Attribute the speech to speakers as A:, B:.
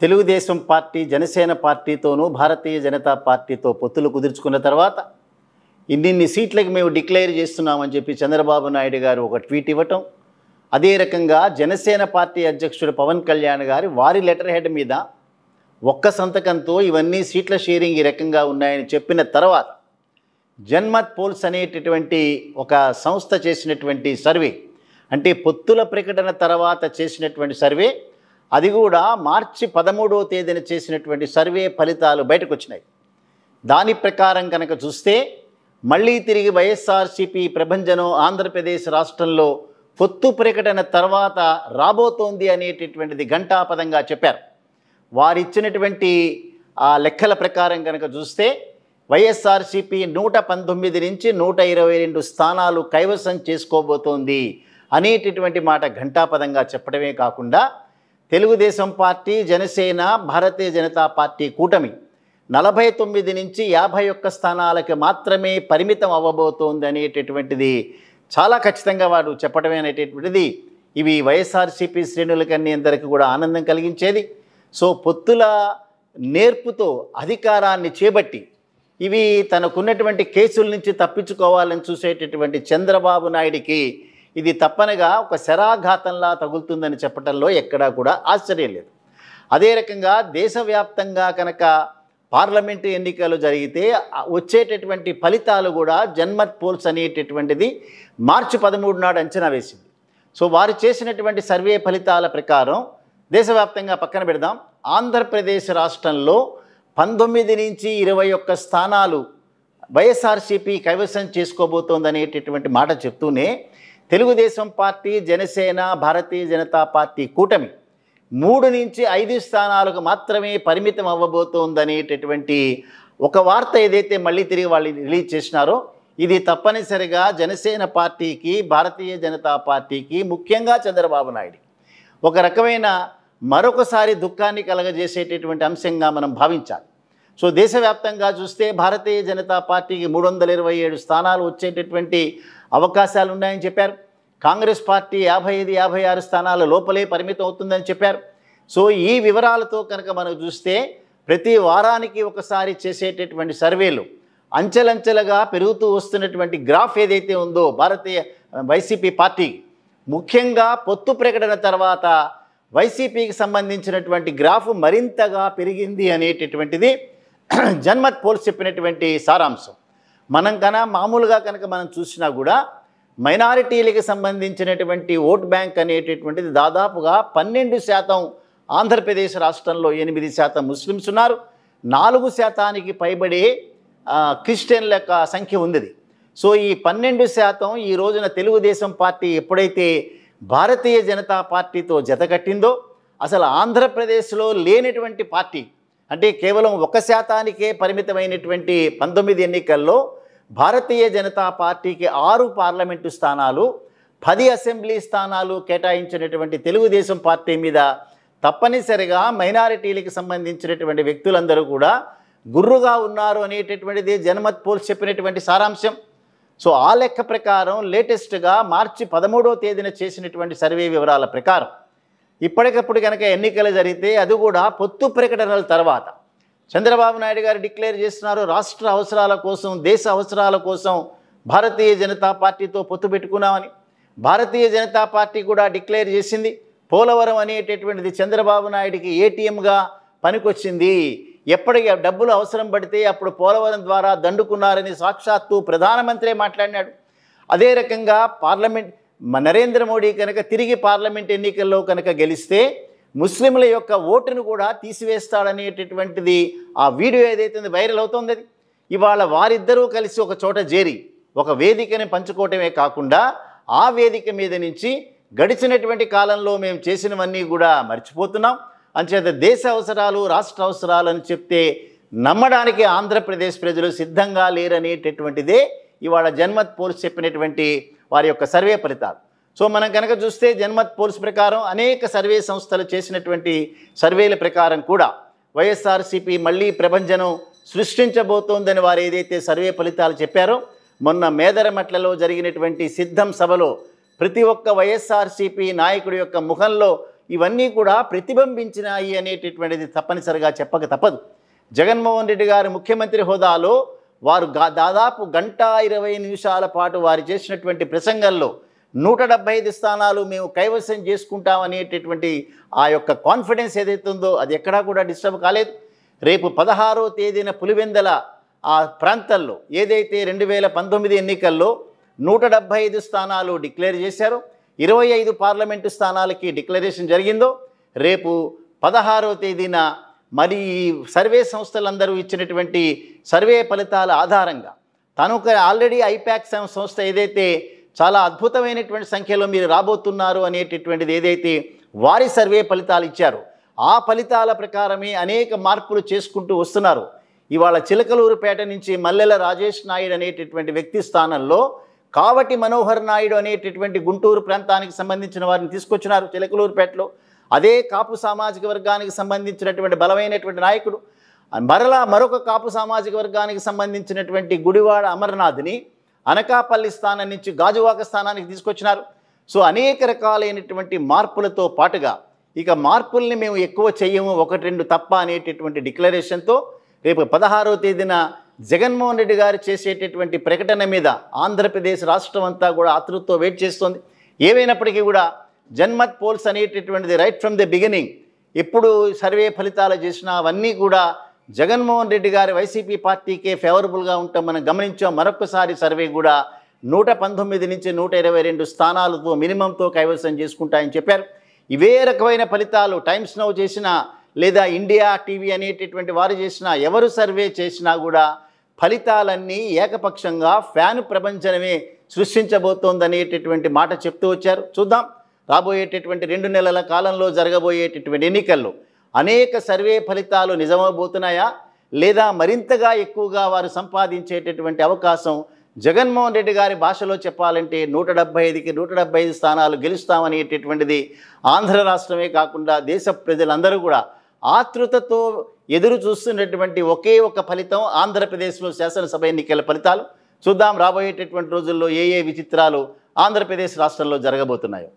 A: Telugu Desam party Janasena పార్టీతోనూ Bharatiya Janata పార్టీతో పొత్తులు కుదుర్చుకున్న తర్వాత ఇన్నిన్ని సీట్లకు మేము డిక్లేర్ చేస్తున్నామని చెప్పి చంద్రబాబు నాయుడు గారు ఒక ట్వీట్ ఇవ్వటం, అదే రకంగా జనసేన పార్టీ అధ్యక్షుడు పవన్ కళ్యాణ్ గారు వారి లెటర్ హెడ్ మీద ఒక్క సంతకంతో ఇవన్నీ సీట్ల షేరింగ్ ఈ రకంగా ఉన్నాయని చెప్పిన తర్వాత జన్మత్ పోల్స్ అనేటటువంటి ఒక సంస్థ చేసినటువంటి సర్వే, అంటే పొత్తుల ప్రకటన తర్వాత చేసినటువంటి సర్వే, అది కూడా మార్చి 13వ తేదీన చేసినటువంటి సర్వే ఫలితాలు బయటకు వచ్చినాయి. దాని ప్రకారం కనుక చూస్తే మళ్ళీ తిరిగి వైఎస్ఆర్సీపీ ప్రభంజనం ఆంధ్రప్రదేశ్ రాష్ట్రంలో పొత్తు ప్రకటన తర్వాత రాబోతోంది అనేటటువంటిది ఘంటాపదంగా చెప్పారు. వారిచ్చినటువంటి ఆ లెక్కల ప్రకారం కనుక చూస్తే వైఎస్ఆర్సీపీ 119 నుంచి 122 స్థానాలు కైవసం చేసుకోబోతోంది అనేటటువంటి మాట ఘంటాపదంగా చెప్పడమే కాకుండా తెలుగుదేశం పార్టీ, జనసేన, భారతీయ జనతా పార్టీ కూటమి 49 నుంచి 51 స్థానాలకు మాత్రమే పరిమితం అవ్వబోతోంది అనేటటువంటిది చాలా ఖచ్చితంగా వాడు చెప్పడమే అనేటటువంటిది ఇవి వైఎస్ఆర్సీపీ శ్రేణులకన్నీ అందరికీ కూడా ఆనందం కలిగించేది. సో పొత్తుల నేర్పుతో అధికారాన్ని చేపట్టి ఇవి తనకున్నటువంటి కేసుల నుంచి తప్పించుకోవాలని చూసేటటువంటి చంద్రబాబు నాయుడికి ఇది తప్పనగా ఒక శరాఘాతంలా తగులుతుందని చెప్పడంలో ఎక్కడా కూడా ఆశ్చర్యం లేదు. అదే రకంగా దేశవ్యాప్తంగా కనుక పార్లమెంటు ఎన్నికలు జరిగితే వచ్చేటటువంటి ఫలితాలు కూడా జన్మత్ పోల్స్ అనేటటువంటిది మార్చి 13 నాడు అంచనా వేసింది. సో వారు చేసినటువంటి సర్వే ఫలితాల ప్రకారం దేశవ్యాప్తంగా పక్కన పెడదాం, ఆంధ్రప్రదేశ్ రాష్ట్రంలో 19 నుంచి 21 స్థానాలు వైఎస్ఆర్సీపీ కైవసం చేసుకోబోతోందనేటటువంటి మాట చెప్తూనే తెలుగుదేశం పార్టీ, జనసేన, భారతీయ జనతా పార్టీ కూటమి 3 నుంచి 5 స్థానాలకు మాత్రమే పరిమితం అవ్వబోతోందనేటటువంటి ఒక వార్త ఏదైతే మళ్ళీ తిరిగి వాళ్ళు రిలీజ్ చేసినారో ఇది తప్పనిసరిగా జనసేన పార్టీకి, భారతీయ జనతా పార్టీకి, ముఖ్యంగా చంద్రబాబు నాయుడు ఒక రకమైన మరొకసారి దుఃఖాన్ని కలగజేసేటటువంటి అంశంగా మనం భావించాలి. సో దేశవ్యాప్తంగా చూస్తే భారతీయ జనతా పార్టీకి 327 స్థానాలు వచ్చేటటువంటి అవకాశాలు ఉన్నాయని చెప్పారు. కాంగ్రెస్ పార్టీ 55-56 స్థానాల లోపలే పరిమితం అవుతుందని చెప్పారు. సో ఈ వివరాలతో కనుక మనం చూస్తే ప్రతి వారానికి ఒకసారి చేసేటటువంటి సర్వేలు అంచెలంచెలుగా పెరుగుతూ వస్తున్నటువంటి గ్రాఫ్ ఏదైతే ఉందో భారతీయ వైసీపీ పార్టీ, ముఖ్యంగా పొత్తు ప్రకటన తర్వాత వైసీపీకి సంబంధించినటువంటి గ్రాఫ్ మరింతగా పెరిగింది అనేటటువంటిది జన్మత్ పోల్స్ చెప్పినటువంటి సారాంశం. మనం మామూలుగా కనుక మనం చూసినా కూడా మైనారిటీలకు సంబంధించినటువంటి ఓట్ బ్యాంక్ అనేటటువంటిది దాదాపుగా 12% ఆంధ్రప్రదేశ్ రాష్ట్రంలో 8% ముస్లిమ్స్ ఉన్నారు, 4% పైబడే క్రిస్టియన్ల యొక్క సంఖ్య ఉంది. సో ఈ 12% ఈ రోజున తెలుగుదేశం పార్టీ ఎప్పుడైతే భారతీయ జనతా పార్టీతో జతకట్టిందో, అసలు ఆంధ్రప్రదేశ్లో లేనటువంటి పార్టీ, అంటే కేవలం 1%కే పరిమితమైనటువంటి 19 ఎన్నికల్లో భారతీయ జనతా పార్టీకి 6 పార్లమెంటు స్థానాలు, 10 అసెంబ్లీ స్థానాలు కేటాయించినటువంటి తెలుగుదేశం పార్టీ మీద తప్పనిసరిగా మైనారిటీలకు సంబంధించినటువంటి వ్యక్తులందరూ కూడా గుర్రుగా ఉన్నారు అనేటటువంటిది జన్మత్ పోల్స్ చెప్పినటువంటి సారాంశం. సో ఆ లెక్క ప్రకారం లేటెస్ట్గా మార్చి 13వ తేదీన చేసినటువంటి సర్వే వివరాల ప్రకారం ఇప్పటికప్పుడు కనుక ఎన్నికలు జరిగితే అది కూడా పొత్తు ప్రకటనల తర్వాత చంద్రబాబు నాయుడు గారు డిక్లేర్ చేస్తున్నారు, రాష్ట్ర అవసరాల కోసం, దేశ అవసరాల కోసం భారతీయ జనతా పార్టీతో పొత్తు పెట్టుకున్నామని. భారతీయ జనతా పార్టీ కూడా డిక్లేర్ చేసింది పోలవరం అనేటటువంటిది చంద్రబాబు నాయుడికి ఏటీఎంగా పనికొచ్చింది, ఎప్పటికి డబ్బులు అవసరం పడితే అప్పుడు పోలవరం ద్వారా దండుకున్నారని సాక్షాత్తు ప్రధానమంత్రి మాట్లాడినాడు. అదే రకంగా నరేంద్ర మోడీ కనుక తిరిగి పార్లమెంట్ ఎన్నికల్లో కనుక గెలిస్తే ముస్లింల యొక్క ఓటును కూడా తీసివేస్తాడనేటటువంటిది ఆ వీడియో ఏదైతే వైరల్ అవుతుంది. ఇవాళ వారిద్దరూ కలిసి ఒక చోట చేరి ఒక వేదికని పంచుకోవటమే కాకుండా ఆ వేదిక మీద నుంచి గడిచినటువంటి కాలంలో మేము చేసినవన్నీ కూడా మర్చిపోతున్నాం, అంచేత దేశ అవసరాలు, రాష్ట్ర అవసరాలు అని చెప్తే నమ్మడానికి ఆంధ్రప్రదేశ్ ప్రజలు సిద్ధంగా లేరనేటటువంటిదే ఇవాళ జన్మత్ పోల్స్ చెప్పినటువంటి వారి యొక్క సర్వే ఫలితాలు. సో మనం కనుక చూస్తే జన్మత్ పోల్స్ ప్రకారం అనేక సర్వే సంస్థలు చేసినటువంటి సర్వేల ప్రకారం కూడా వైఎస్ఆర్సీపీ మళ్ళీ ప్రభంజనం సృష్టించబోతోందని వారు ఏదైతే సర్వే ఫలితాలు చెప్పారో, మొన్న మేదరమెట్లలో జరిగినటువంటి సిద్ధం సభలో ప్రతి ఒక్క వైఎస్ఆర్సీపీ నాయకుడి యొక్క ముఖంలో ఇవన్నీ కూడా ప్రతిబింబించినాయి అనేటటువంటిది తప్పనిసరిగా చెప్పక తప్పదు. జగన్మోహన్ రెడ్డి గారు ముఖ్యమంత్రి హోదాలో వారు దాదాపు 1:20 పాటు వారు చేసినటువంటి ప్రసంగంలో 175 స్థానాలు మేము కైవసం చేసుకుంటామనేటటువంటి ఆ యొక్క కాన్ఫిడెన్స్ ఏదైతే ఉందో అది ఎక్కడా కూడా డిస్టర్బ్ కాలేదు. రేపు 16వ తేదీన పులివెందల ఆ ప్రాంతంలో ఏదైతే 2019 ఎన్నికల్లో 175 స్థానాలు డిక్లేర్ చేశారో, 25 పార్లమెంటు స్థానాలకి డిక్లరేషన్ జరిగిందో, రేపు 16వ తేదీన మరి సర్వే సంస్థలందరూ ఇచ్చినటువంటి సర్వే ఫలితాల ఆధారంగా తను ఆల్రెడీ ఐపాక్ సంస్థ ఏదైతే చాలా అద్భుతమైనటువంటి సంఖ్యలో మీరు రాబోతున్నారు అనేటటువంటిది ఏదైతే వారి సర్వే ఫలితాలు ఇచ్చారో ఆ ఫలితాల ప్రకారమే అనేక మార్పులు చేసుకుంటూ వస్తున్నారు. ఇవాళ చిలకలూరుపేట నుంచి మల్లెల రాజేష్ నాయుడు అనేటటువంటి వ్యక్తి స్థానంలో కావటి మనోహర్ నాయుడు అనేటటువంటి గుంటూరు ప్రాంతానికి సంబంధించిన వారిని తీసుకొచ్చినారు చిలకలూరుపేటలో. అదే కాపు సామాజిక వర్గానికి సంబంధించినటువంటి బలమైనటువంటి నాయకుడు మరలా మరొక కాపు సామాజిక వర్గానికి సంబంధించినటువంటి గుడివాడ అమర్నాథ్ని అనకాపల్లి స్థానం నుంచి గాజువాక స్థానానికి తీసుకొచ్చినారు. సో అనేక రకాలైనటువంటి మార్పులతో పాటుగా ఇక మార్పుల్ని మేము ఎక్కువ చెయ్యము, 1-2 తప్ప అనేటటువంటి డిక్లరేషన్తో రేపు 16వ తేదీన జగన్మోహన్ రెడ్డి గారు చేసేటటువంటి ప్రకటన మీద ఆంధ్రప్రదేశ్ రాష్ట్రం అంతా కూడా ఆతృతతో వెయిట్ చేస్తుంది. ఏవైనప్పటికీ కూడా జన్మత్ పోల్స్ అనేటటువంటిది రైట్ ఫ్రమ్ ది బిగినింగ్ ఎప్పుడు సర్వే ఫలితాలు చేసినా అవన్నీ కూడా జగన్మోహన్ రెడ్డి గారి వైసీపీ పార్టీకే ఫేవరబుల్గా ఉంటాం మనం గమనించాం. మరొకసారి సర్వే కూడా 119 నుంచి 122 స్థానాలతో మినిమంతో కైవసం చేసుకుంటాయని చెప్పారు. ఇవే రకమైన ఫలితాలు టైమ్స్ నౌ చేసినా లేదా ఇండియా టీవీ అనేటటువంటి వారు చేసినా ఎవరు సర్వే చేసినా కూడా ఫలితాలన్నీ ఏకపక్షంగా ఫ్యాను ప్రపంచమే సృష్టించబోతోందనేటటువంటి మాట చెప్తూ వచ్చారు. చూద్దాం రాబోయేటటువంటి 2 నెలల కాలంలో జరగబోయేటటువంటి ఎన్నికల్లో అనేక సర్వే ఫలితాలు నిజమవబోతున్నాయా లేదా మరింతగా ఎక్కువగా వారు సంపాదించేటటువంటి అవకాశం జగన్మోహన్ రెడ్డి గారి భాషలో చెప్పాలంటే 175కి 175 స్థానాలు గెలుస్తామనేటటువంటిది ఆంధ్ర రాష్ట్రమే కాకుండా దేశ ప్రజలందరూ కూడా ఆతృతతో ఎదురు చూస్తున్నటువంటి ఒకే ఒక ఫలితం ఆంధ్రప్రదేశ్లో శాసనసభ ఎన్నికల ఫలితాలు. చూద్దాం రాబోయేటటువంటి రోజుల్లో ఏ విచిత్రాలు ఆంధ్రప్రదేశ్ రాష్ట్రంలో జరగబోతున్నాయో.